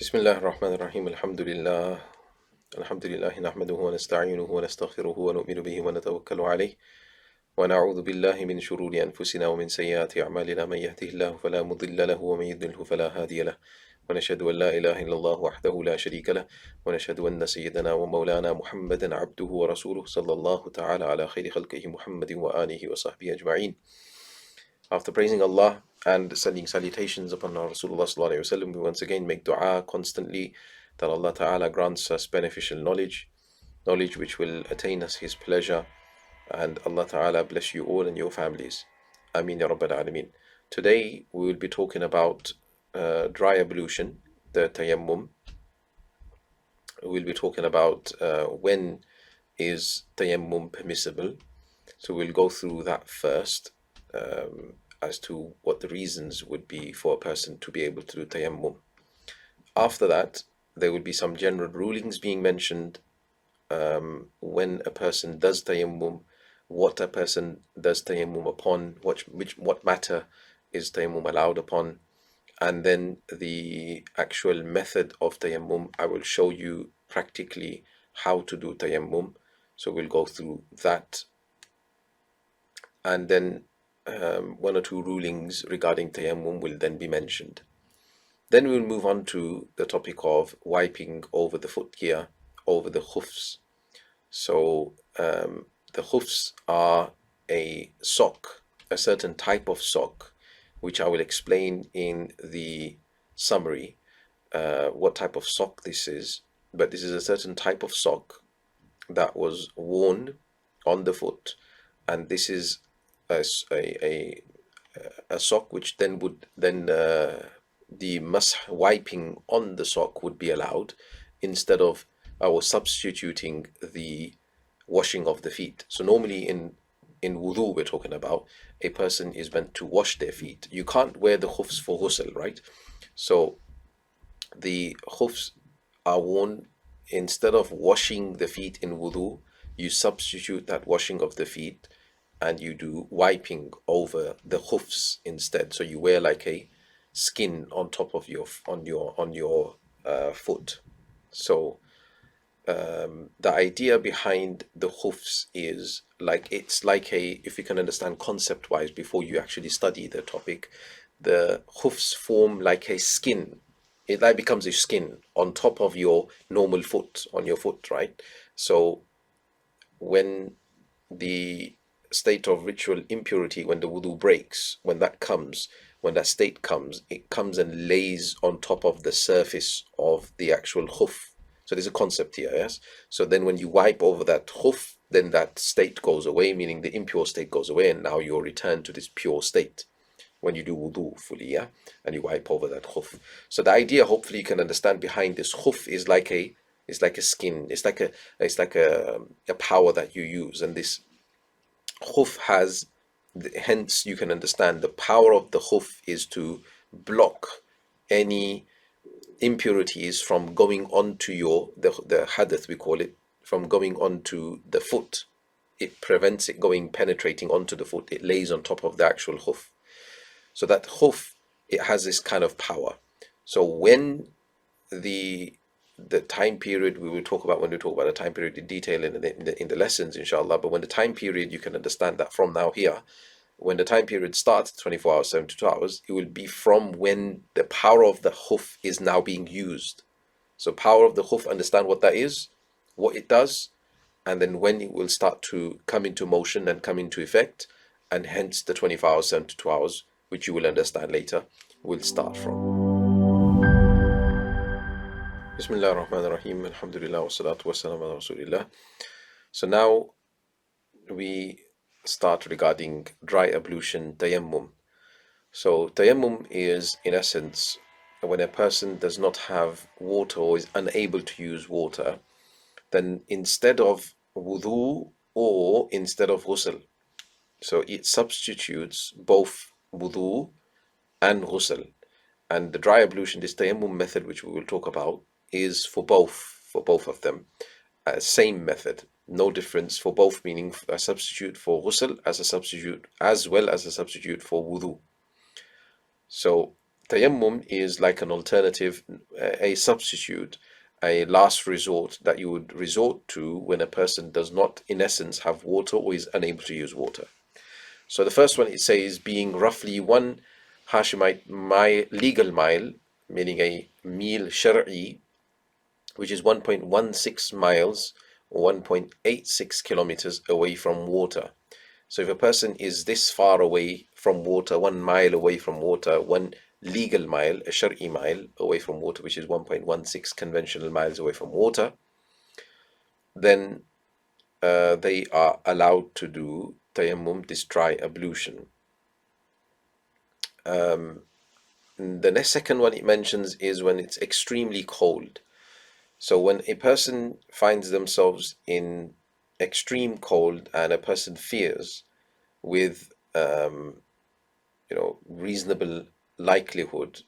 بسم الله الرحمن الرحيم الحمد لله نحمده ونستعينه ونستغفره ونؤمن به ونتوكل عليه ونعوذ بالله من شرور أنفسنا ومن سيئات أعمالنا من يهده الله فلا مضل له ومن يضلله فلا هادي له ونشهد أن لا إله إلا الله وحده لا شريك له ونشهد أن سيدنا ومولانا محمدا عبده ورسوله صلى الله تعالى على خير خلقه محمد وآله وصحبه أجمعين. After praising Allah and sending salutations upon our Rasulullah sallallahu alaihi wasallam, we once again make dua constantly that Allah Ta'ala grants us beneficial knowledge which will attain us His pleasure, and Allah Ta'ala bless you all and your families. Ameen ya Rabbal Alameen. Today we will be talking about dry ablution, the tayammum. We'll be talking about when is tayammum permissible. So we'll go through that first, as to what the reasons would be for a person to be able to do tayammum. After that, there will be some general rulings being mentioned when a person does tayammum, what a person does tayammum upon, what matter is tayammum allowed upon, and then the actual method of tayammum. I will show you practically how to do tayammum. So we'll go through that, and then one or two rulings regarding tayammum will then be mentioned. Then we'll move on to the topic of wiping over the footgear, over the khufs. So the khufs are a sock, a certain type of sock, which I will explain in the summary what type of sock this is. But this is a certain type of sock that was worn on the foot, and this is a sock which then would the masah, wiping on the sock, would be allowed instead of or substituting the washing of the feet. So normally in wudu we're talking about, a person is meant to wash their feet. You can't wear the khufs for ghusl, right? So the khufs are worn instead of washing the feet in wudu. You substitute that washing of the feet and you do wiping over the khufs instead. So you wear like a skin on top of your foot. So the idea behind the khufs is it's like if you can understand concept wise before you actually study the topic, the khufs form like a skin. It like becomes a skin on top of your normal foot, on your foot, right? So when the state of ritual impurity, when the wudu breaks, when that state comes, it comes and lays on top of the surface of the actual khuf. So there's a concept here, yes? So then when you wipe over that khuf, then that state goes away, meaning the impure state goes away, and now you're returned to this pure state when you do wudu fully, yeah? And you wipe over that khuf. So the idea, hopefully you can understand, behind this khuf is like a skin. It's like a power that you use, and this khuf has, hence you can understand the power of the khuf is to block any impurities from going onto the hadith, we call it, from going onto the foot. It prevents it penetrating onto the foot. It lays on top of the actual khuf. So that khuf, it has this kind of power. So when the time period, we will talk about when we talk about the time period in detail in the lessons, inshallah. But when the time period, you can understand that from now here, when the time period starts, 24 hours, 72 hours, it will be from when the power of the khuf is now being used. So power of the khuf, understand what that is, what it does, and then when it will start to come into motion and come into effect, and hence the 24 hours, 72 hours, which you will understand later, will start from. Bismillah ar-Rahman ar-Rahim, alhamdulillah wa salatu wa salam ala Rasulillah. So now we start regarding dry ablution, tayammum. So tayammum is, in essence, when a person does not have water or is unable to use water, then instead of wudu or instead of ghusl, so it substitutes both wudu and ghusl. And the dry ablution, this tayammum method which we will talk about, is for both of them. Same method, no difference for both, meaning a substitute for ghusl as well as a substitute for wudu. So tayammum is like an alternative, a substitute, a last resort that you would resort to when a person does not, in essence, have water or is unable to use water. So the first one it says being roughly one Hashemite legal mile, meaning a mil shar'i, which is 1.16 miles or 1.86 kilometers away from water. So if a person is this far away from water, 1 mile away from water, one legal mile, a shar'i mile away from water, which is 1.16 conventional miles away from water, then they are allowed to do tayammum, this dry ablution. The next second one it mentions is when it's extremely cold. So when a person finds themselves in extreme cold and a person fears with reasonable likelihood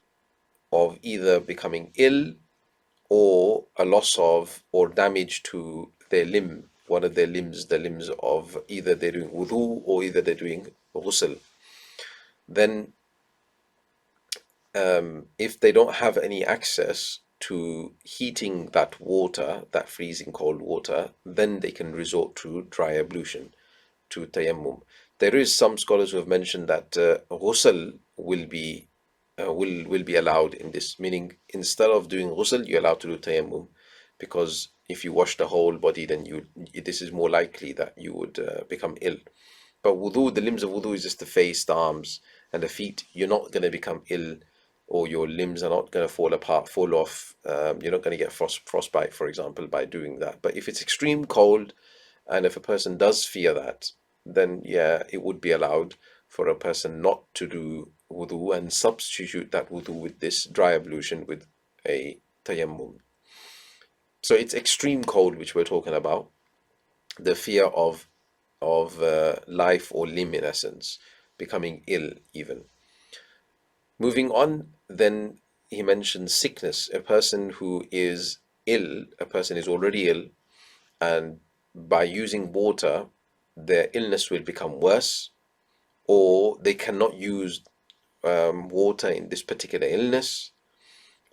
of either becoming ill or a loss of or damage to their limb, one of their limbs, the limbs of either they're doing wudu or either they're doing ghusl, then if they don't have any access to heating that water, that freezing cold water, then they can resort to dry ablution, to tayammum. There is some scholars who have mentioned that ghusl will be allowed in this, meaning instead of doing ghusl, you're allowed to do tayammum, because if you wash the whole body, then this is more likely that you would become ill. But wudu, the limbs of wudu is just the face, the arms, and the feet. You're not going to become ill, or your limbs are not going to fall apart, fall off. You're not going to get frostbite, for example, by doing that. But if it's extreme cold, and if a person does fear that, then yeah, it would be allowed for a person not to do wudu and substitute that wudu with this dry ablution with a tayammum. So it's extreme cold which we're talking about, the fear of life or limb, in essence, becoming ill even. Moving on, then he mentions sickness. A person who is ill, a person is already ill, and by using water, their illness will become worse, or they cannot use water in this particular illness,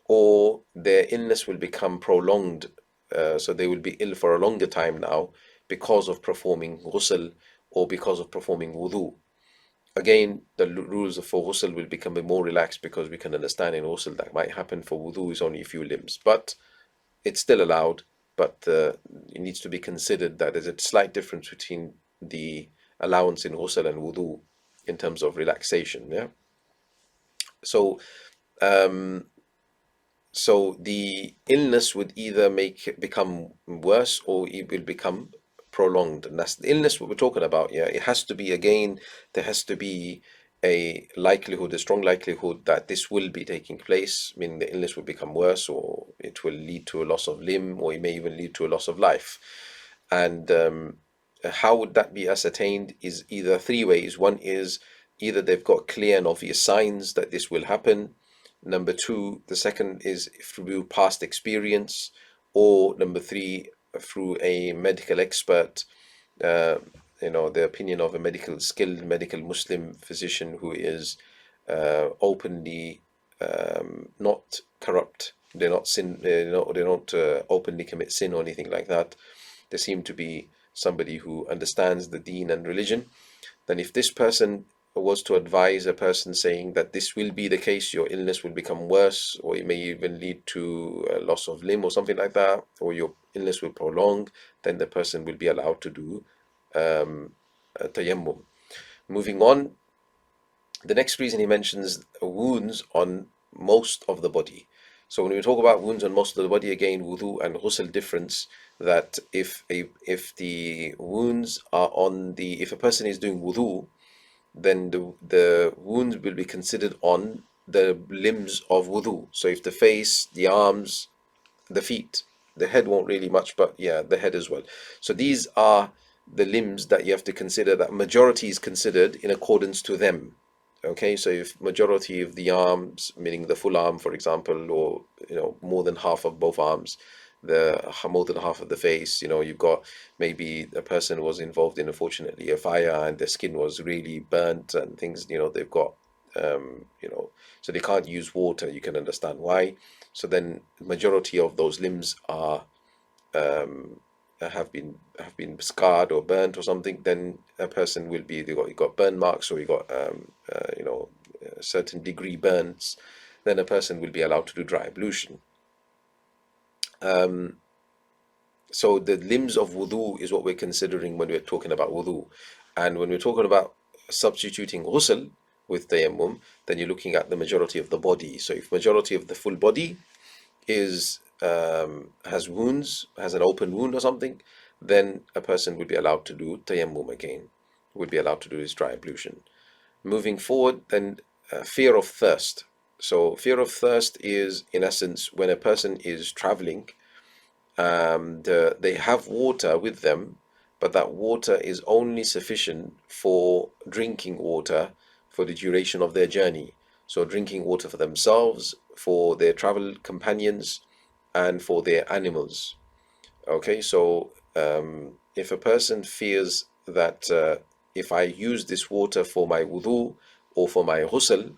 or their illness will become prolonged. So they will be ill for a longer time now because of performing ghusl or because of performing wudu. Again, the rules for ghusl will become more relaxed, because we can understand in ghusl that might happen. For wudu is only a few limbs, but it's still allowed. But it needs to be considered that there's a slight difference between the allowance in ghusl and wudu in terms of relaxation. Yeah. So so the illness would either make it become worse or it will become prolonged. And that's the illness what we're talking about. Yeah, it has to be, again, there has to be a likelihood, a strong likelihood that this will be taking place, meaning the illness will become worse, or it will lead to a loss of limb, or it may even lead to a loss of life. And how would that be ascertained is either three ways. One is either they've got clear and obvious signs that this will happen. Number two, the second is through past experience, or number three, through a medical expert, uh, the opinion of a skilled medical Muslim physician who is openly not corrupt. They're not sin. They don't openly commit sin or anything like that. They seem to be somebody who understands the deen and religion. Then if this person was to advise a person saying that this will be the case, your illness will become worse, or it may even lead to a loss of limb or something like that, or your illness will prolong, then the person will be allowed to do tayammum. Moving on, the next reason he mentions wounds on most of the body. So when we talk about wounds on most of the body, again, wudu and ghusl difference, that if the wounds are if a person is doing wudu, then the wounds will be considered on the limbs of wudu. So if the face, the arms, the feet, the head won't really much, but yeah, the head as well. So these are the limbs that you have to consider, that majority is considered in accordance to them. Okay, so if majority of the arms, meaning the full arm, for example, or more than half of both arms, the more than half of the face, you've got maybe a person was involved in, unfortunately, a fire, and their skin was really burnt and things, they've got so they can't use water. You can understand why. So then majority of those limbs are have been scarred or burnt or something. Then a person will be, you got burn marks, or you got a certain degree burns. Then a person will be allowed to do dry ablution. So the limbs of wudu is what we're considering when we're talking about wudu. And when we're talking about substituting ghusl with tayammum, then you're looking at the majority of the body. So if majority of the full body is has wounds, has an open wound or something, then a person would be allowed to do tayammum again, would be allowed to do his dry ablution. Moving forward, then fear of thirst. So fear of thirst is, in essence, when a person is traveling, they have water with them, but that water is only sufficient for drinking water for the duration of their journey. So drinking water for themselves, for their travel companions, and for their animals. Okay, so if a person fears that if I use this water for my wudu or for my ghusl,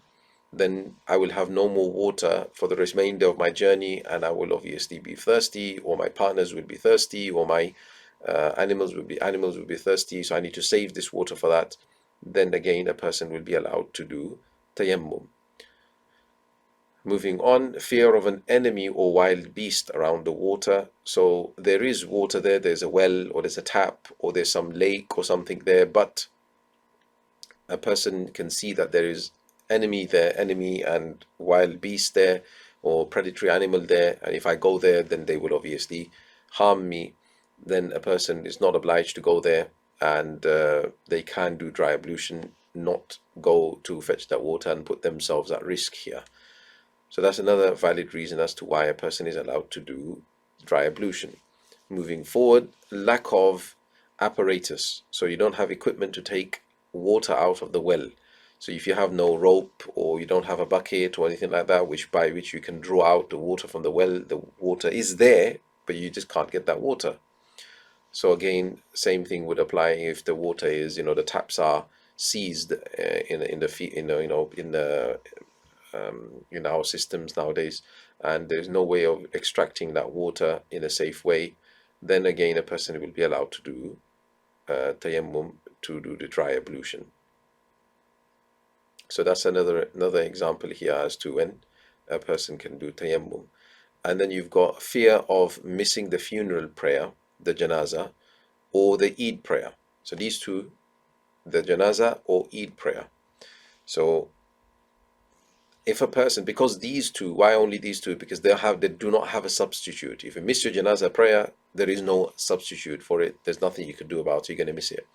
then I will have no more water for the remainder of my journey, and I will obviously be thirsty, or my partners will be thirsty, or my animals will be thirsty. So I need to save this water for that. Then again, a person will be allowed to do tayammum. Moving on, fear of an enemy or wild beast around the water. So there is water there, there's a well, or there's a tap, or there's some lake or something there, but a person can see that there is enemy and wild beast there, or predatory animal there, and if I go there, then they will obviously harm me. Then a person is not obliged to go there, and they can do dry ablution, not go to fetch that water and put themselves at risk here. So that's another valid reason as to why a person is allowed to do dry ablution. Moving forward, lack of apparatus. So you don't have equipment to take water out of the well. So if you have no rope, or you don't have a bucket or anything like that, by which you can draw out the water from the well, the water is there, but you just can't get that water. So again, same thing would apply if the water is, the taps are seized in our systems nowadays, and there's no way of extracting that water in a safe way. Then again, a person will be allowed to do tayammum, to do the dry ablution. So that's another example here as to when a person can do tayammum. And then you've got fear of missing the funeral prayer, the janazah, or the Eid prayer. So these two, the janazah or Eid prayer. So if a person, because these two, why only these two? Because they do not have a substitute. If you miss your janazah prayer, there is no substitute for it. There's nothing you can do about it. You're going to miss it.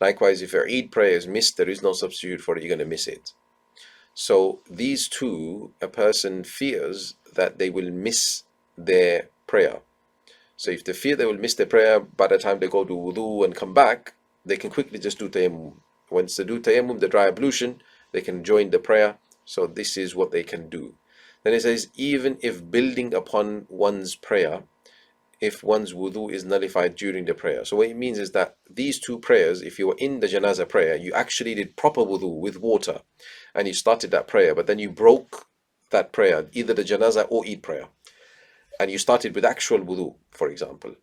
Likewise, if your Eid prayer is missed, there is no substitute for it. You're going to miss it. So these two, a person fears that they will miss their prayer. So if they fear they will miss their prayer, by the time they go to wudu and come back, they can quickly just do tayammum. Once they do tayammum, the dry ablution, they can join the prayer. So this is what they can do. Then it says, even if building upon one's prayer, if one's wudu is nullified during the prayer. So what it means is that these two prayers, if you were in the janazah prayer, you actually did proper wudu with water, and you started that prayer, but then you broke that prayer, either the janazah or Eid prayer, and you started with actual wudu, for example.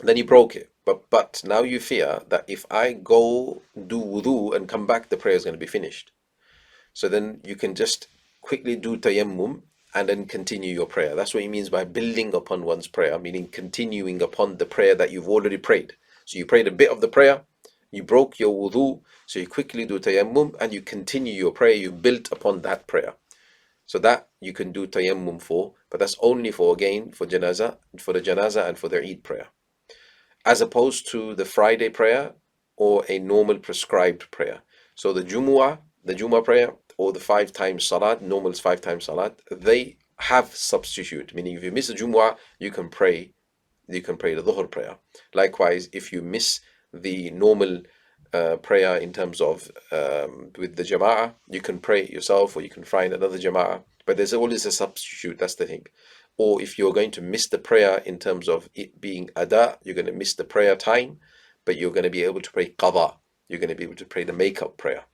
Then you broke it, but now you fear that if I go do wudu and come back, the prayer is going to be finished. So then you can just quickly do tayammum and then continue your prayer. That's what he means by building upon one's prayer, meaning continuing upon the prayer that you've already prayed. So you prayed a bit of the prayer, you broke your wudu, so you quickly do tayammum and you continue your prayer. You built upon that prayer. So that you can do tayammum for, but that's only for the janazah and for their Eid prayer, as opposed to the Friday prayer or a normal prescribed prayer. So the Jumu'ah prayer, or the 5 times salat, normal 5 times salat, they have substitute, meaning if you miss the Jumu'ah, you can pray the Dhuhr prayer. Likewise, if you miss the normal prayer in terms of with the Jama'ah, you can pray it yourself, or you can find another Jama'ah, but there's always a substitute. That's the thing. Or if you're going to miss the prayer in terms of it being ada, you're going to miss the prayer time, but you're going to be able to pray qada. You're going to be able to pray the make-up prayer.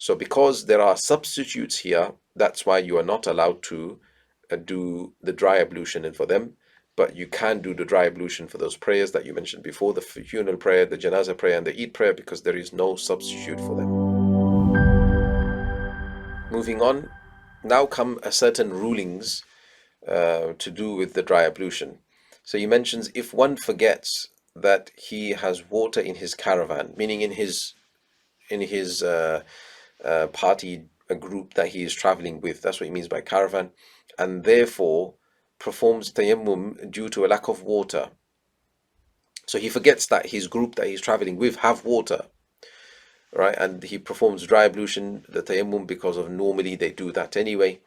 So because there are substitutes here, that's why you are not allowed to do the dry ablution for them, but you can do the dry ablution for those prayers that you mentioned before, the funeral prayer, the janazah prayer, and the Eid prayer, because there is no substitute for them. Moving on, now come a certain rulings to do with the dry ablution. So he mentions if one forgets that he has water in his caravan, meaning in his party, a group that he is traveling with. That's what he means by caravan, and therefore performs tayammum due to a lack of water. So he forgets that his group that he's traveling with have water, right? And he performs dry ablution, the tayammum, because of normally they do that anyway.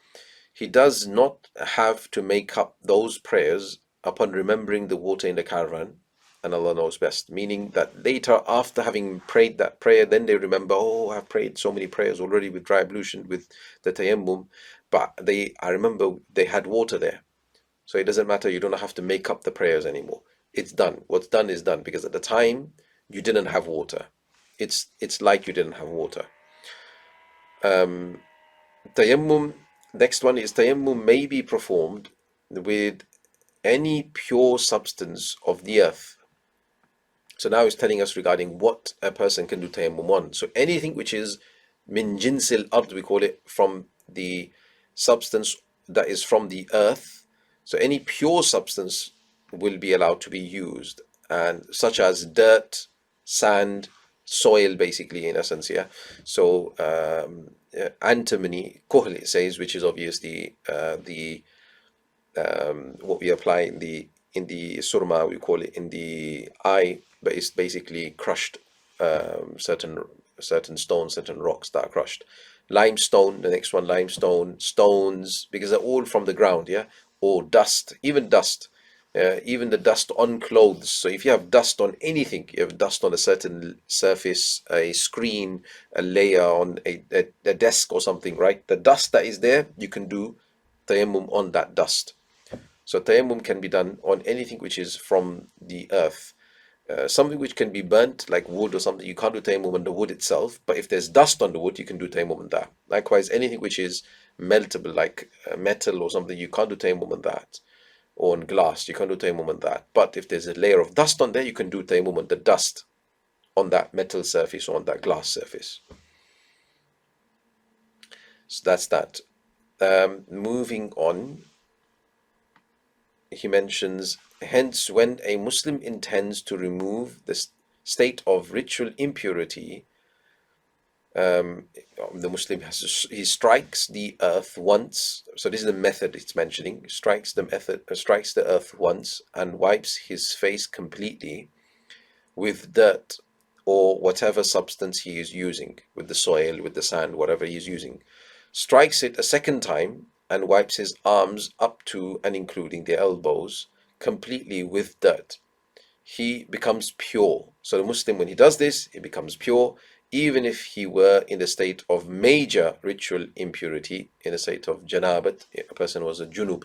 He does not have to make up those prayers upon remembering the water in the caravan, and Allah knows best. Meaning that later, after having prayed that prayer, then they remember, oh, I've prayed so many prayers already with dry ablution, with the tayammum, but I remember they had water there. So it doesn't matter, you don't have to make up the prayers anymore. It's done. What's done is done, because at the time you didn't have water. It's like you didn't have water. Tayammum, next one is tayammum may be performed with any pure substance of the earth. So now it's telling us regarding what a person can do tayammum on. So anything which is min jinsil ard, we call it, from the substance that is from the earth. So any pure substance will be allowed to be used, and such as dirt, sand, soil, basically, in essence, yeah. So antimony, kohl, it says, which is obviously the what we apply in the surma, we call it, in the eye, but it's basically crushed certain stones, certain rocks that are crushed. Limestone, the next one, limestone, stones, because they're all from the ground, yeah, or dust, even dust. Even the dust on clothes. So if you have dust on anything, you have dust on a certain surface, a screen, a layer on a desk or something, right? The dust that is there, you can do tayammum on that dust. So tayammum can be done on anything which is from the earth. Something which can be burnt, like wood or something, you can't do tayammum on the wood itself. But if there's dust on the wood, you can do tayammum on that. Likewise, anything which is meltable, like metal or something, you can't do tayammum on that. Or on glass, you can't do tayammum on that. But if there's a layer of dust on there, you can do tayammum on the dust on that metal surface or on that glass surface. So that's that. Moving on, he mentions, hence, when a Muslim intends to remove the state of ritual impurity, the Muslim he strikes the earth once. So this is the method it's mentioning. Strikes the earth once and wipes his face completely with dirt or whatever substance he is using, with the soil, with the sand, whatever he is using. Strikes it a second time and wipes his arms up to and including the elbows completely with dirt. He becomes pure. So the Muslim, when he does this, he becomes pure, even if he were in the state of major ritual impurity, in a state of janabat, a person was a junub.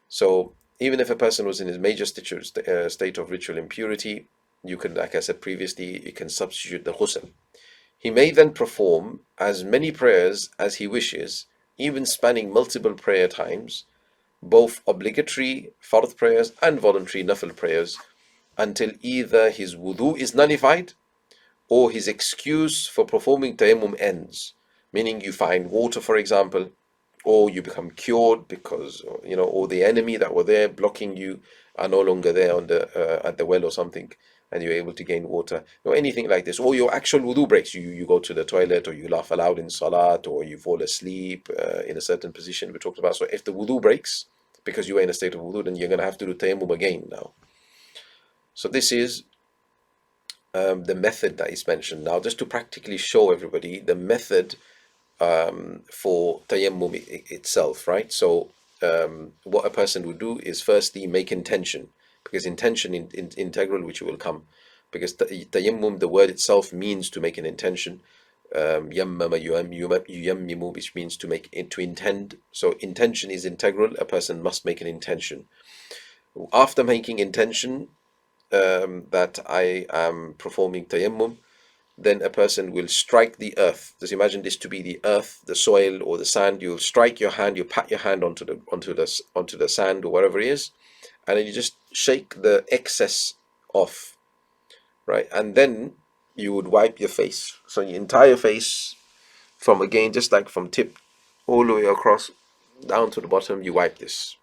So even if a person was in his major state of ritual impurity, you can, like I said previously, you can substitute the ghusl. He may then perform as many prayers as he wishes, even spanning multiple prayer times, both obligatory fard prayers and voluntary nafil prayers, until either his wudu is nullified or his excuse for performing tayammum ends. Meaning you find water, for example, or you become cured because, or the enemy that were there blocking you are no longer there on the at the well or something, and you're able to gain water, or anything like this, or your actual wudu breaks. You go to the toilet, or you laugh aloud in salat, or you fall asleep in a certain position we talked about. So if the wudu breaks because you were in a state of wudu, then you're going to have to do tayammum again now. So this is the method that is mentioned now, just to practically show everybody the method for tayammum itself, right? So what a person would do is firstly make intention, because intention in integral, which will come, because tayammum, the word itself means to make an intention. Yammama yuyammimu, which means to intend. So intention is integral. A person must make an intention. After making intention that I am performing tayammum, then a person will strike the earth. Just imagine this to be the earth, the soil, or the sand. You'll strike your hand, you pat your hand onto the sand or whatever it is, and then you just shake the excess off, right? And then you would wipe your face. So your entire face, from again, just like from tip all the way across down to the bottom, you wipe this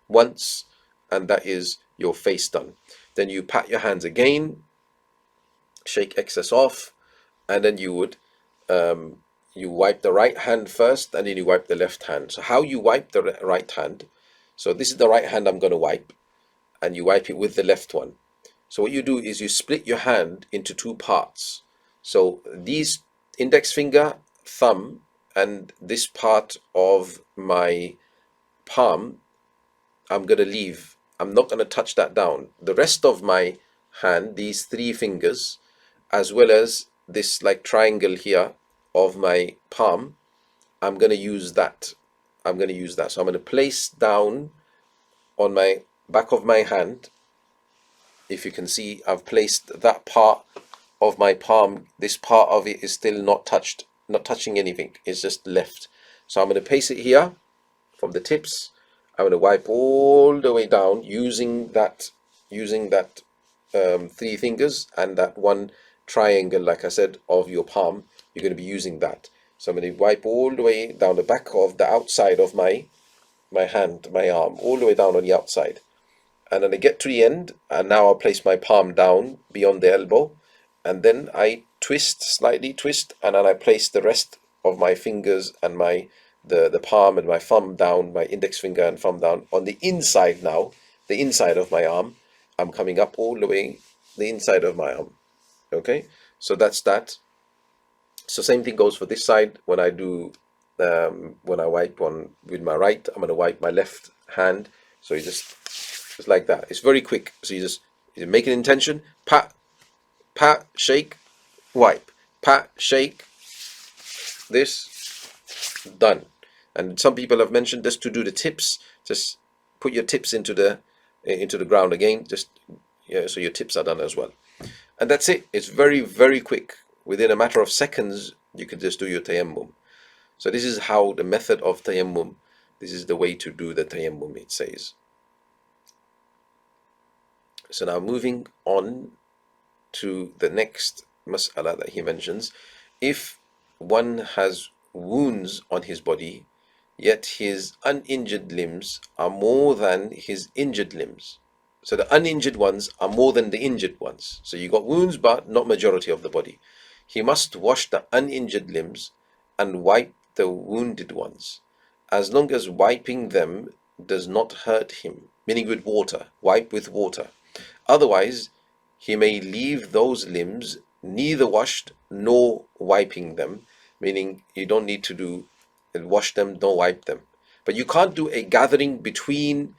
once, and that is your face done. Then you pat your hands again, shake excess off, and then you would you wipe the right hand first, and then you wipe the left hand. So how you wipe the right hand? So this is the right hand I'm going to wipe, and you wipe it with the left one. So what you do is you split your hand into two parts. So these index finger, thumb, and this part of my palm, I'm going to leave. I'm not going to touch that down. The rest of my hand, these three fingers, as well as this like triangle here of my palm, I'm going to use that. I'm going to use that. So I'm going to place down on my back of my hand. If you can see, I've placed that part of my palm. This part of it is still not touched, not touching anything. It's just left. So I'm going to place it here from the tips. I'm going to wipe all the way down using that three fingers and that one triangle, like I said, of your palm. You're going to be using that. So I'm going to wipe all the way down the back of the outside of my hand, my arm, all the way down on the outside. And then I get to the end, and now I'll place my palm down beyond the elbow, and then I slightly twist, and then I place the rest of my fingers and the palm and my thumb down, my index finger and thumb down on the inside now, the inside of my arm. I'm coming up all the way the inside of my arm. Okay, so that's that. So same thing goes for this side. When I do, when I wipe on with my right, I'm going to wipe my left hand. So you just like that. It's very quick. So you make an intention, pat, pat, shake, wipe, pat, shake, this, done. And some people have mentioned just to do the tips, just put your tips into the ground again, just so your tips are done as well. And that's it. It's very, very quick. Within a matter of seconds, you can just do your tayammum. So this is how the method of tayammum, this is the way to do the tayammum, it says. So now moving on to the next mas'ala that he mentions. If one has wounds on his body, yet his uninjured limbs are more than his injured limbs. So the uninjured ones are more than the injured ones. So you got wounds, but not majority of the body. He must wash the uninjured limbs and wipe the wounded ones, as long as wiping them does not hurt him, meaning with water, wipe with water. Otherwise, he may leave those limbs neither washed nor wiping them, meaning you don't need to do wash them, don't wipe them. But you can't do a gathering between,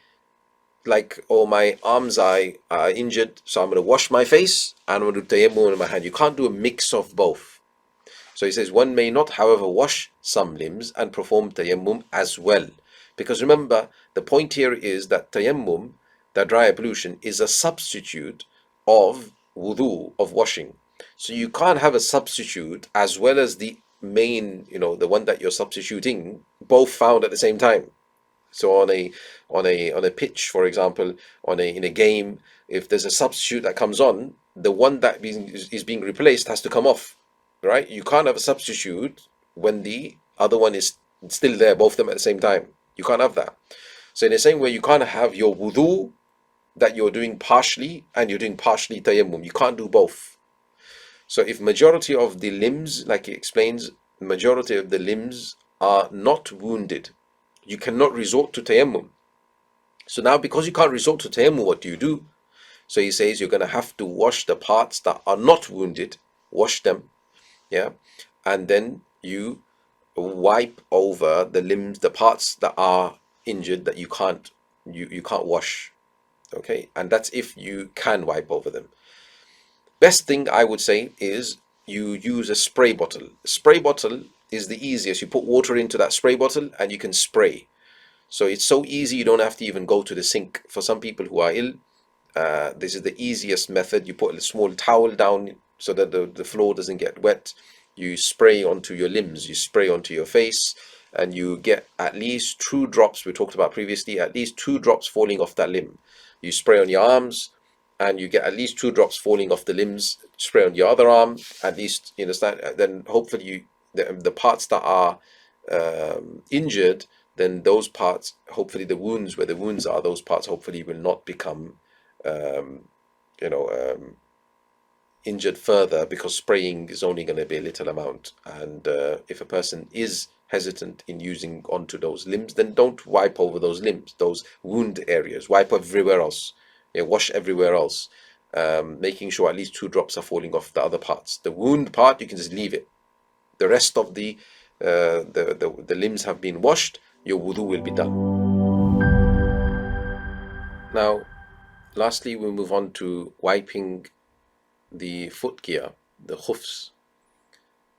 like, oh, my arms are injured, so I'm going to wash my face and I'm going to do tayammum in my hand. You can't do a mix of both. So he says, one may not, however, wash some limbs and perform tayammum as well. Because remember, the point here is that tayammum, that dry ablution, is a substitute of wudu, of washing. So you can't have a substitute as well as the main, the one that you're substituting, both found at the same time. So on a pitch, for example, in a game, if there's a substitute that comes on, the one that is being replaced has to come off, right? You can't have a substitute when the other one is still there, both of them at the same time. You can't have that. So in the same way, you can't have your wudu that you're doing partially and you're doing partially tayammum. You can't do both. So if majority of the limbs, like he explains, majority of the limbs are not wounded, you cannot resort to tayammum. So now, because you can't resort to tayammum, what do? So he says you're going to have to wash the parts that are not wounded, wash them, yeah, and then you wipe over the limbs, the parts that are injured that you can't wash, okay, and that's if you can wipe over them. Best thing I would say is you use a spray bottle. Spray bottle is the easiest. You put water into that spray bottle and you can spray. So it's so easy, you don't have to even go to the sink. For some people who are ill, this is the easiest method. You put a small towel down so that the floor doesn't get wet. You spray onto your limbs, you spray onto your face, and you get at least 2 drops. We talked about previously, at least 2 drops falling off that limb. You spray on your arms, and you get at least 2 drops falling off the limbs. Spray on your other arm, at least, you understand. Then hopefully the parts that are injured, then those parts, hopefully the wounds, where the wounds are, those parts hopefully will not become um, you know injured further, because spraying is only going to be a little amount. And if a person is hesitant in using onto those limbs, then don't wipe over those limbs, those wound areas. Wipe everywhere else. Yeah, wash everywhere else, making sure at least 2 drops are falling off the other parts. The wound part, you can just leave it. The rest of the limbs have been washed. Your wudu will be done. Now, lastly, we move on to wiping the footgear, the khufs.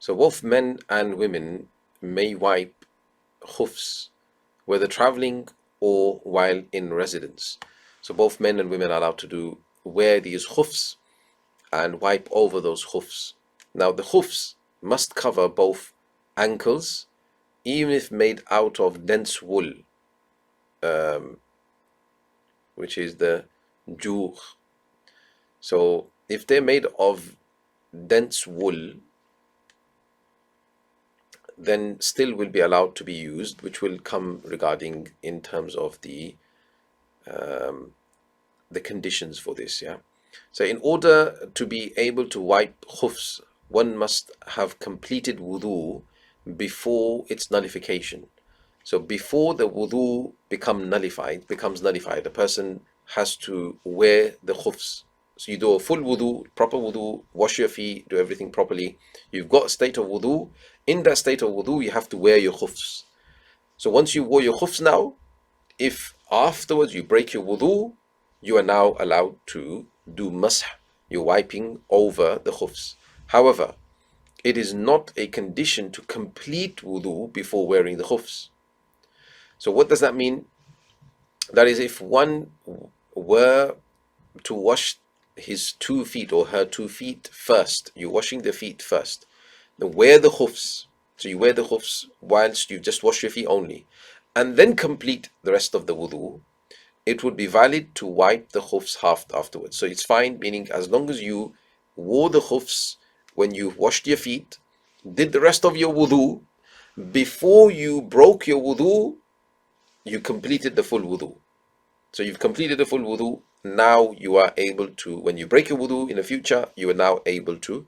So both men and women may wipe khufs, whether traveling or while in residence. So both men and women are allowed to wear these khufs and wipe over those khufs. Now the khufs must cover both ankles, even if made out of dense wool, um, which is the juh. So if they're made of dense wool, then still will be allowed to be used, which will come regarding in terms of um, the conditions for this. Yeah. So in order to be able to wipe khufs, one must have completed wudu before its nullification. So before the wudu becomes nullified, the person has to wear the khufs. So you do a full wudu, proper wudu, wash your feet, do everything properly. You've got a state of wudu. In that state of wudu, you have to wear your khufs. So once you wore your khufs now, if afterwards you break your wudu, you are now allowed to do masah. You're wiping over the khufs. However, it is not a condition to complete wudu before wearing the khufs. So what does that mean? That is, if one were to wash his 2 feet or her 2 feet first, you're washing the feet first. Then wear the khufs. So you wear the khufs whilst you just wash your feet only, and then complete the rest of the wudu. It would be valid to wipe the khufs half afterwards. So it's fine, meaning as long as you wore the khufs when you washed your feet, did the rest of your wudu, before you broke your wudu, you completed the full wudu. So you've completed the full wudu. Now you are able to, when you break your wudu in the future, you are now able to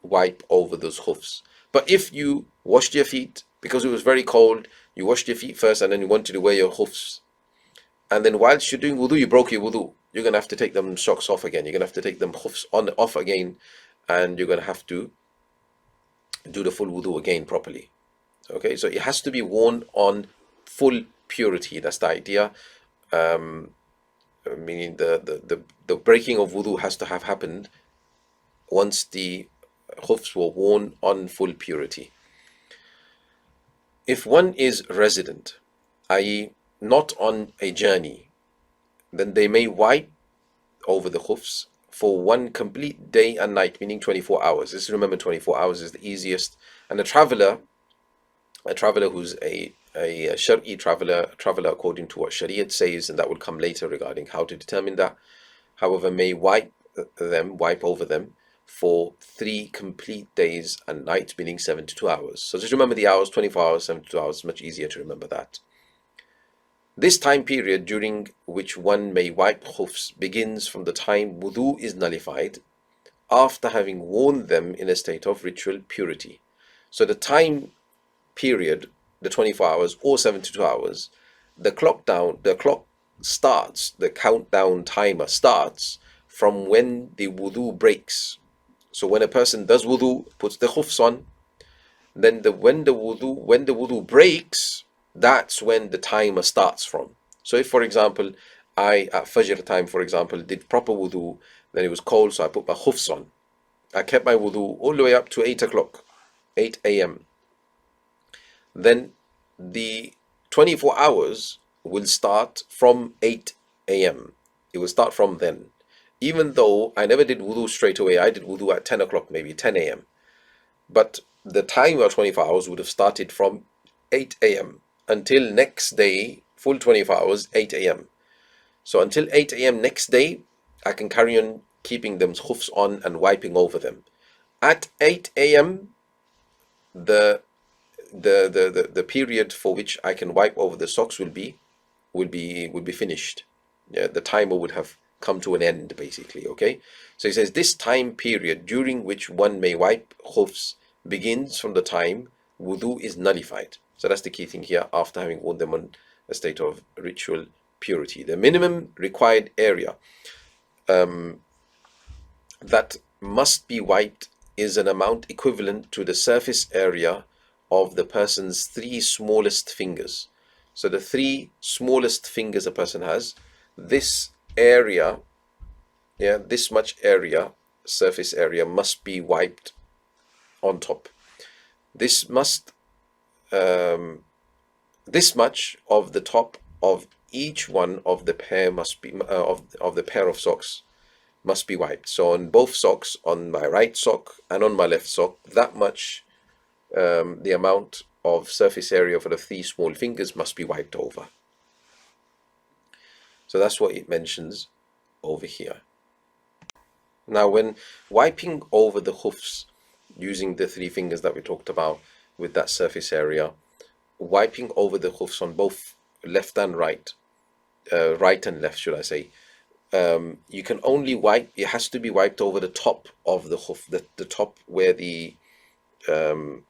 wipe over those khufs. But if you washed your feet because it was very cold, you washed your feet first and then you wanted to wear your khufs, and then whilst you're doing wudu, you broke your wudu, you're going to have to take them socks off again. You're going to have to take them khufs off again, and you're going to have to do the full wudu again properly. Okay, so it has to be worn on full purity. That's the idea. Meaning the breaking of wudu has to have happened once the khufs were worn on full purity. If one is resident, i.e., not on a journey, then they may wipe over the khufs for one complete day and night, meaning 24 hours. Just remember, 24 hours is the easiest. And a traveler who's a Shari'i traveler according to what Shariat says, and that will come later regarding how to determine that, however, may wipe over them for 3 complete days and nights, meaning 72 hours. So just remember the hours, 24 hours, 72 hours, much easier to remember that. This time period during which one may wipe khufs begins from the time wudu is nullified, after having worn them in a state of ritual purity. So the time period, the 24 hours or 72 hours, the clock starts, the countdown timer starts from when the wudu breaks. So when a person does wudu, puts the khufs on, then when the wudu breaks, that's when the timer starts from. So if, for example, I at Fajr time, for example, did proper wudu, then it was cold, so I put my khufs on. I kept my wudu all the way up to 8 o'clock, 8 a.m. Then the 24 hours will start from 8 a.m. It will start from then. even though I never did wudu straight away. I did wudu at 10 o'clock, maybe 10 a.m. But the time of 24 hours would have started from 8 a.m. until next day, full 24 hours, 8 a.m. So until 8 a.m. next day, I can carry on keeping them hoofs on and wiping over them. At 8 a.m., the the period for which I can wipe over the socks will be finished. Yeah, the timer would have come to an end, basically. Okay, so he says this time period during which one may wipe hoofs begins from the time wudu is nullified. So that's the key thing here. After having worn them on a state of ritual purity, the minimum required area that must be wiped is an amount equivalent to the surface area of the person's three smallest fingers. So the three smallest fingers a person has, this area, yeah, this much area, surface area, must be wiped on top. This must, this much of the top of each one of the pair must be of the pair of socks must be wiped. So on both socks, on my right sock and on my left sock, that much, the amount of surface area for the three small fingers must be wiped over. So that's what it mentions over here. Now, when wiping over the hoofs using the three fingers that we talked about with that surface area, wiping over the hoofs on both left and right, right and left, should I say, you can only wipe, it has to be wiped over the top of the hoof, the top where the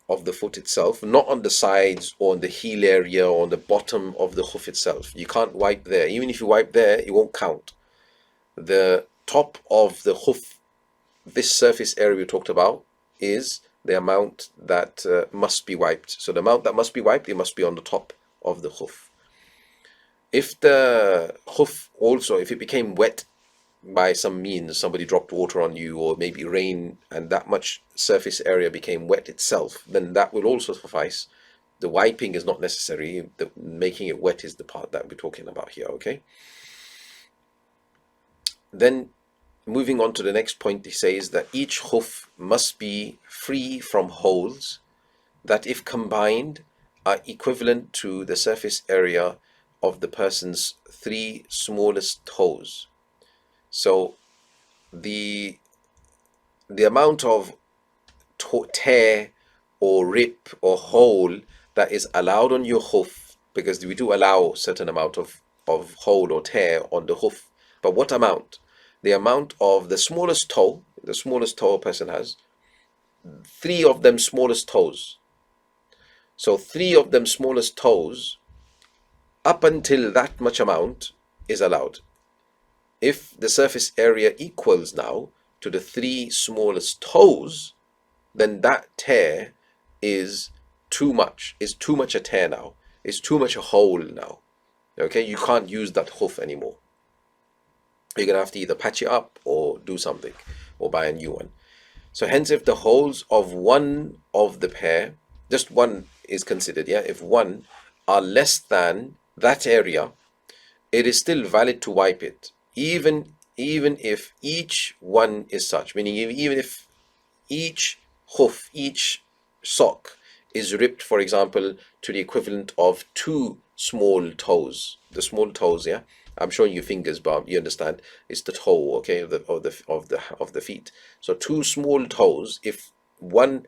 of the foot itself, not on the sides or on the heel area or on the bottom of the hoof itself. You can't wipe there. Even if you wipe there, it won't count. The top of the hoof, this surface area we talked about, is the amount that must be wiped. So the amount that must be wiped, it must be on the top of the hoof. If the hoof also, if it became wet by some means, somebody dropped water on you or maybe rain, and that much surface area became wet itself, then that will also suffice. The wiping is not necessary. The making it wet is the part that we're talking about here. Okay, then moving on to the next point, he says that each hoof must be free from holes that, if combined, are equivalent to the surface area of the person's three smallest toes. So the amount of tear or rip or hole that is allowed on your hoof, because we do allow certain amount of hole or tear on the hoof, but what amount? The amount of the smallest toe a person has, three of them smallest toes. So three of them smallest toes, up until that much amount is allowed. If the surface area equals now to the three smallest toes, then that tear is too much. It's too much a tear now. It's too much a hole now. Okay, you can't use that hoof anymore. You're gonna have to either patch it up or do something or buy a new one. So hence, if the holes of one of the pair, just one is considered, yeah, if one are less than that area, it is still valid to wipe it, even if each one is such, meaning even if each hoof, each sock is ripped, for example, to the equivalent of two small toes. The small toes, yeah. I'm showing you fingers, but you understand it's the toe, okay, of the feet. So two small toes. If one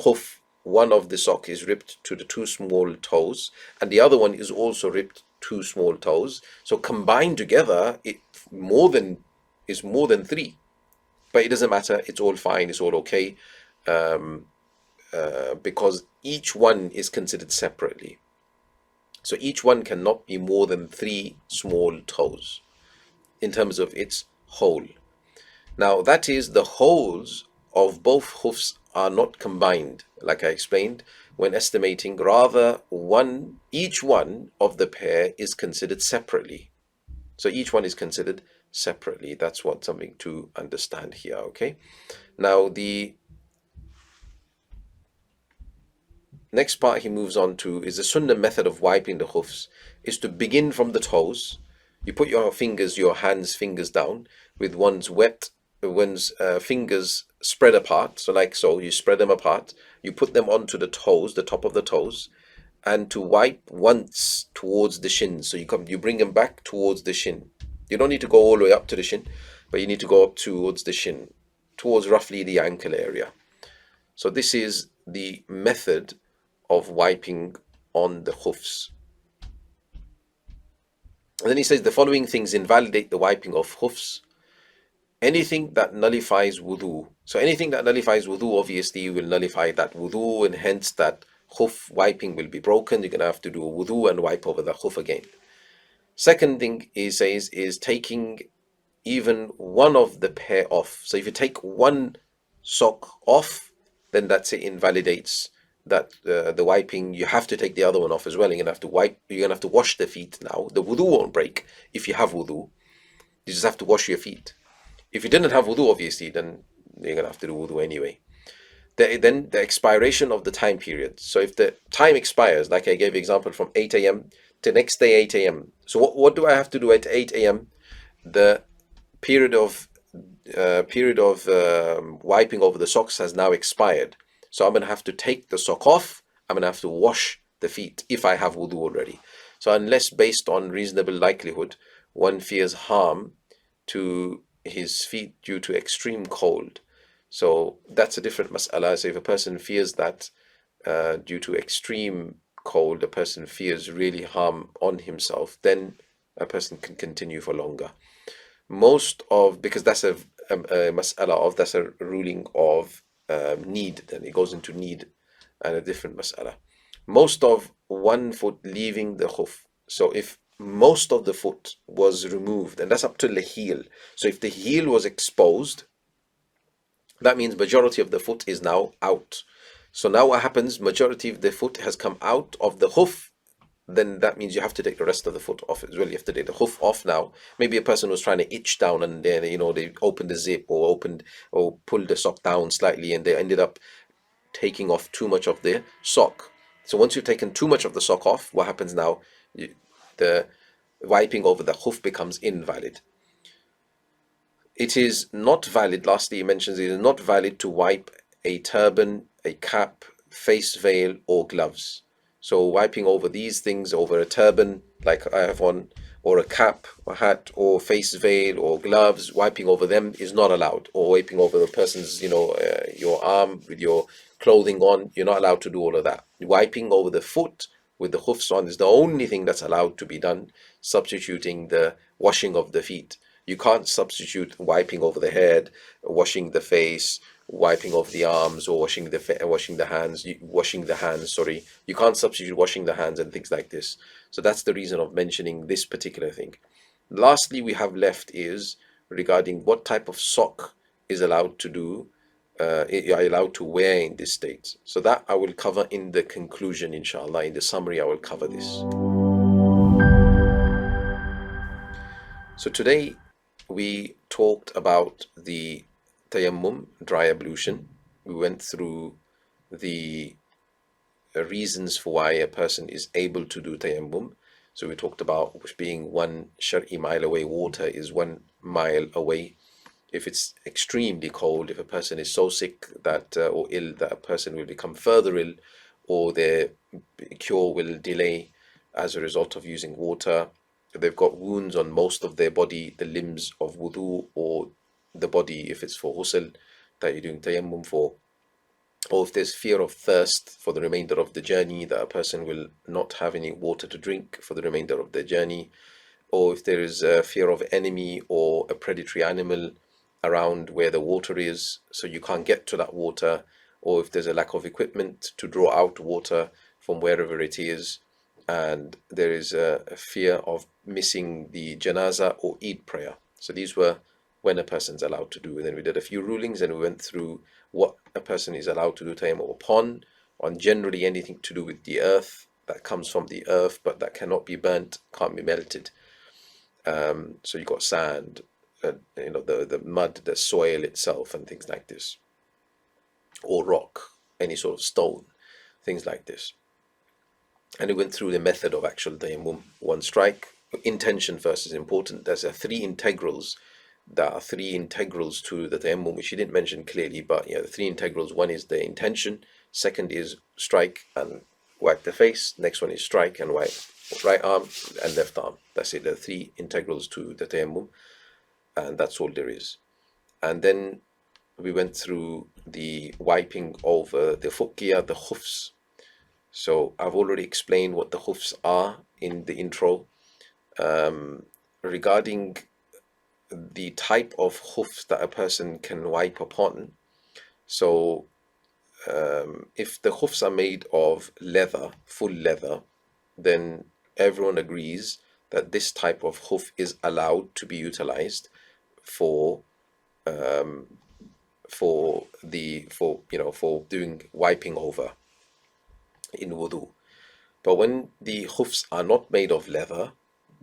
hoof, one of the sock is ripped to the two small toes, and the other one is also ripped two small toes, so combined together, it is more than three. But it doesn't matter. It's all fine. It's all okay, because each one is considered separately. So each one cannot be more than three small toes in terms of its hole. Now, that is, the holes of both hoofs are not combined, like I explained, when estimating. Rather, each one of the pair is considered separately. So each one is considered separately. That's something to understand here, okay? Now, the next part he moves on to is the sunnah method of wiping the hoofs is to begin from the toes, You put your fingers down with one's fingers spread apart. So like so, you spread them apart. You put them onto the toes, the top of the toes, and to wipe once towards the shin. So you bring them back towards the shin. You don't need to go all the way up to the shin, but you need to go up towards the shin, towards roughly the ankle area. So this is the method of wiping on the hoofs. And then he says the following things invalidate the wiping of hoofs. Anything that nullifies wudu. So anything that nullifies wudu obviously will nullify that wudu, and hence that hoof wiping will be broken. You're going to have to do a wudu and wipe over the hoof again. Second thing he says is taking even one of the pair off. So if you take one sock off, then that's it invalidates that the wiping. You have to take the other one off as well. You're gonna have to wipe. You're gonna have to wash the feet now. The wudu won't break if you have wudu. You just have to wash your feet. If you didn't have wudu, obviously, then you're gonna have to do wudu anyway. Then the expiration of the time period. So if the time expires, like I gave example from 8 a.m. to next day 8 a.m. So what do I have to do at 8 a.m.? The period of wiping over the socks has now expired. So I'm going to have to take the sock off. I'm going to have to wash the feet if I have wudu already. So unless based on reasonable likelihood, one fears harm to his feet due to extreme cold. So that's a different mas'ala. So if a person fears that due to extreme cold, a person fears really harm on himself, then a person can continue for longer. Because that's a mas'ala of, that's a ruling of need, then it goes into need and a different mas'ala. Most of one foot leaving the hoof. So if most of the foot was removed, and that's up to the heel. So if the heel was exposed, that means majority of the foot is now out. So now what happens? Majority of the foot has come out of the hoof. Then that means you have to take the rest of the foot off as well. You have to take the hoof off now. Maybe a person was trying to itch down, and then they opened the zip or pulled the sock down slightly, and they ended up taking off too much of the sock. So once you've taken too much of the sock off, what happens now? The wiping over the hoof becomes invalid. It is not valid, lastly he mentions, it is not valid to wipe a turban, a cap, face veil, or gloves. So wiping over these things, over a turban like I have on, or a cap, a hat, or face veil, or gloves, wiping over them is not allowed. Or wiping over the person's, your arm with your clothing on, you're not allowed to do all of that. Wiping over the foot with the hoofs on is the only thing that's allowed to be done, substituting the washing of the feet. You can't substitute wiping over the head, washing the face, wiping over the arms, or washing the hands. Sorry, you can't substitute washing the hands and things like this. So that's the reason of mentioning this particular thing. Lastly, we have left is regarding what type of sock is allowed to do. Are allowed to wear in this state. So that I will cover in the conclusion, inshallah. In the summary, I will cover this. So today we talked about the tayammum, dry ablution. We went through the reasons for why a person is able to do tayammum. So we talked about being 1 shar'i mile away, water is 1 mile away. If it's extremely cold, if a person is so sick that or ill that a person will become further ill, or their cure will delay as a result of using water. They've got wounds on most of their body, the limbs of wudu, or the body if it's for ghusl that you're doing tayammum for. Or if there's fear of thirst for the remainder of the journey, that a person will not have any water to drink for the remainder of the journey. Or if there is a fear of enemy or a predatory animal around where the water is, so you can't get to that water. Or if there's a lack of equipment to draw out water from wherever it is, and there is a fear of missing the janazah or Eid prayer. So these were when a person's allowed to do. And then we did a few rulings, and we went through what a person is allowed to do tayammum upon, on generally anything to do with the earth that comes from the earth but that cannot be burnt, can't be melted. So you got sand, the mud, the soil itself, and things like this, or rock, any sort of stone, things like this. And we went through the method of actual tayammum, 1 strike, intention first is important. There's three integrals. There are three integrals to the tayammum, which he didn't mention clearly, but yeah, the three integrals. One is the intention. Second is strike and wipe the face. Next one is strike and wipe right arm and left arm. That's it. There are three integrals to the tayammum, and that's all there is. And then we went through the wiping over the fuqiyah, the khufs. So I've already explained what the khufs are in the intro. Regarding the type of khuf that a person can wipe upon, so if the khufs are made of leather, full leather, then everyone agrees that this type of khuf is allowed to be utilized for for doing wiping over in wudu. But when the khufs are not made of leather,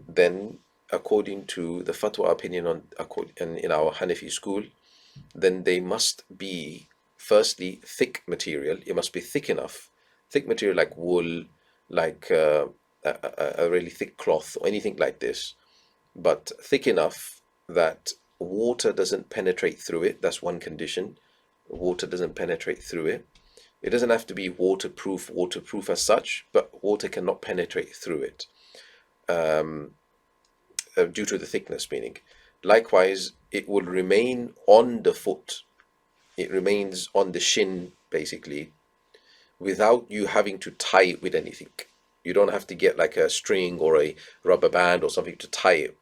then according to the fatwa opinion in our Hanafi school, then they must be firstly thick material. It must be thick enough, thick material like wool, like a really thick cloth or anything like this, but thick enough that water doesn't penetrate through it. That's one condition. Water doesn't penetrate through it. It doesn't have to be waterproof as such, but water cannot penetrate through it due to the thickness, meaning. Likewise, it will remain on the foot. It remains on the shin, basically, without you having to tie it with anything. You don't have to get like a string or a rubber band or something to tie it.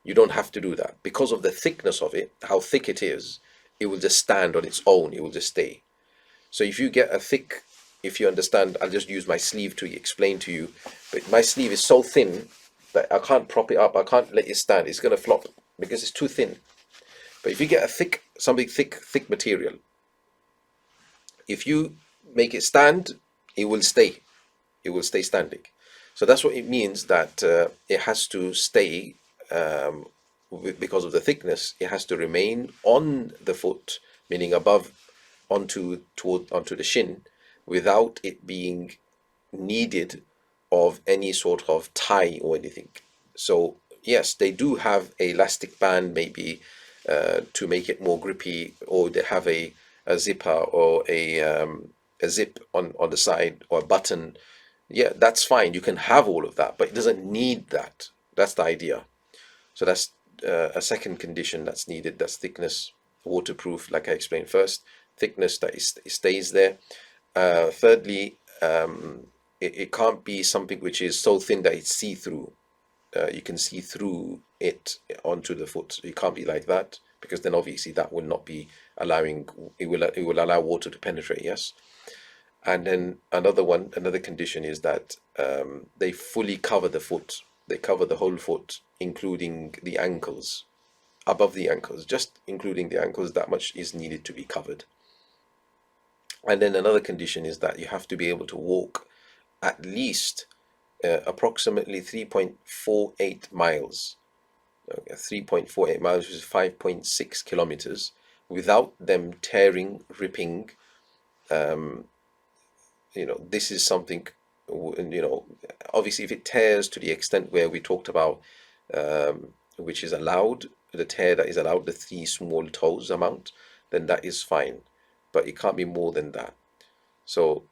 You don't have to do that. Because of the thickness of it, how thick it is, it will just stand on its own. It will just stay. So if you get a thick, if you understand, I'll just use my sleeve to explain to you. But my sleeve is so thin that I can't prop it up. I can't let it stand. It's going to flop because it's too thin. But if you get a thick material, if you make it stand, it will stay. It will stay standing. So that's what it means, that it has to stay because of the thickness. It has to remain on the foot, meaning above, onto the shin, without it being needed of any sort of tie or anything. So yes, they do have a elastic band maybe to make it more grippy, or they have a zipper or a zip on the side, or a button. Yeah, that's fine. You can have all of that, but it doesn't need that. That's the idea. So that's a second condition that's needed. That's thickness, waterproof, like I explained first. Thickness that it stays there. Thirdly, it can't be something which is so thin that it's see-through. You can see through it onto the foot. It can't be like that, because then obviously that will not be allowing. It will allow water to penetrate. Yes. And then another condition is that they fully cover the foot. They cover the whole foot, including the ankles, above the ankles, just including the ankles. That much is needed to be covered. And then another condition is that you have to be able to walk at least approximately 3.48 miles. 3.48 miles, which is 5.6 kilometers, without them tearing, ripping. This is something, obviously if it tears to the extent where we talked about, which is allowed, the tear that is allowed, the 3 small toes amount, then that is fine. But it can't be more than that. So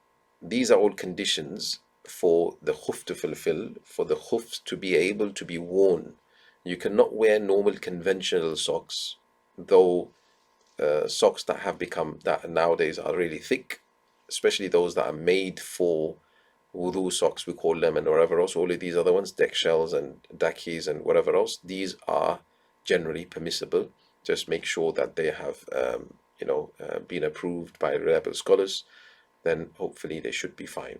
these are all conditions for the khuf to fulfill, for the khuf to be able to be worn. You cannot wear normal conventional socks, though socks that have become, that nowadays are really thick, especially those that are made for wudu socks, we call them, and whatever else, all of these other ones, deck shells and dakis and whatever else, these are generally permissible. Just make sure that they have been approved by reliable scholars, then hopefully they should be fine.